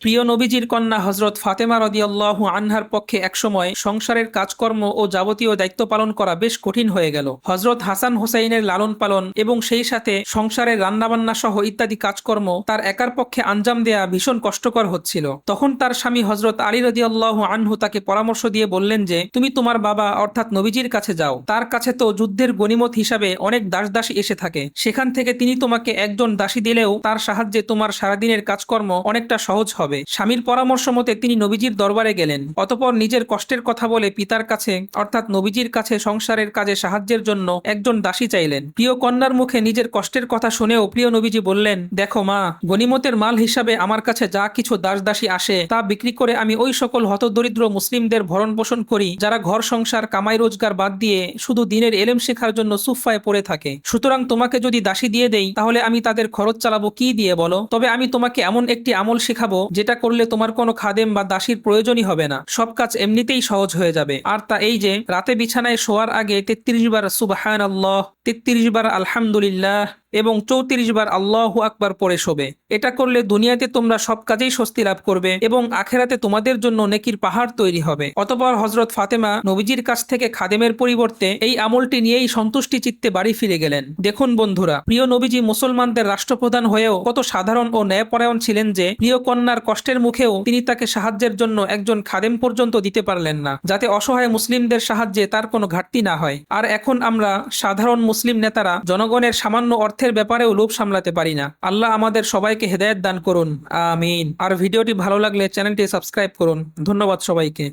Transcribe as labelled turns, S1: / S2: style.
S1: প্রিয় নবীজির কন্যা হজরত ফাতেমা রাদিয়াল্লাহু আনহার পক্ষে একসময় সংসারের কাজকর্ম ও যাবতীয় দায়িত্ব পালন করা বেশ কঠিন হয়ে গেল। হজরত হাসান হোসাইনের লালন পালন এবং সেই সাথে সংসারের রান্নাবান্না সহ ইত্যাদি কাজকর্ম তার একার পক্ষে আঞ্জাম দেয়া ভীষণ কষ্টকর হচ্ছিল। তখন তার স্বামী হজরত আলী রাদিয়াল্লাহু আনহু তাকে পরামর্শ দিয়ে বললেন যে, তুমি তোমার বাবা অর্থাৎ নবীজির কাছে যাও, তার কাছে তো যুদ্ধের গনিমত হিসাবে অনেক দাসী এসে থাকে, সেখান থেকে তিনি তোমাকে একজন দাসী দিলেও তার সাহায্যে তোমার সারাদিনের কাজকর্ম অনেকটা সহজ হবে। স্বামীর পরামর্শ মতে তিনি নবীজির দরবারে গেলেন। অতঃপর নিজের কষ্টের কথা বলে পিতার কাছে অর্থাৎ নবীজির কাছে সংসারের কাজে সাহায্যের জন্য একজন দাসী চাইলেন। প্রিয় কন্যার মুখে নিজের কষ্টের কথা শুনেও প্রিয় নবীজি বললেন, দেখো মা, গনিমতের মাল হিসাবে আমার কাছে যা কিছু দাসী আসে তা বিক্রি করে আমি ওই সকল হতদরিদ্র মুসলিমদের ভরণ পোষণ করি যারা ঘর সংসার কামাই রোজগার বাদ দিয়ে শুধু দিনের এলেম শেখার জন্য সুফায় পড়ে থাকে। সুতরাং তোমাকে যদি দাসী দিয়ে দেই তাহলে আমি তাদের খরচ চালাবো কি দিয়ে বলো? তবে আমি তোমাকে এমন একটি আমল শেখাবো যেটা করলে তোমার কোনো খাদেম বা দাসীর প্রয়োজনই হবে না, সব কাজ এমনিতেই সহজ হয়ে যাবে। আর তা এই যে রাতে বিছানায় শোয়ার আগে 33 বার সুবহানাল্লাহ, 33 বার আলহামদুলিল্লাহ এবং 34 বার আল্লাহু আকবার পড়ে শোবে। এটা করলে দুনিয়াতে তোমরা সব কাজেই স্বস্তি লাভ করবে এবং আখেরাতে তোমাদের জন্য নেকির পাহাড় তৈরি হবে। অতঃপর হযরত ফাতেমা নবীজির কাছ থেকে খাদেমের পরিবর্তে এই আমলটি নিয়েই সন্তুষ্টি চিত্তে বাড়ি ফিরে গেলেন। দেখুন বন্ধুরা, প্রিয় নবীজি মুসলমানদের রাষ্ট্রপ্রধান হয়েও কত সাধারণ ও ন্যায়পরায়ণ ছিলেন যে প্রিয় কন্যার কষ্টের মুখেও তিনি তাকে সাহায্যের জন্য একজন খাদেম পর্যন্ত দিতে পারলেন না, যাতে অসহায় মুসলিমদের সাহায্যে তার কোনো ঘাটতি না হয়। আর এখন আমরা সাধারণ মুসলিম নেতারা জনগণের সামান্য অর্থের ব্যাপারেও লোভ সামলাতে পারি না। আল্লাহ আমাদের সবাইকে হেদায়েত দান করুন, আমিন। আর ভিডিওটি ভালো লাগলে চ্যানেলটি সাবস্ক্রাইব করুন। ধন্যবাদ সবাইকে।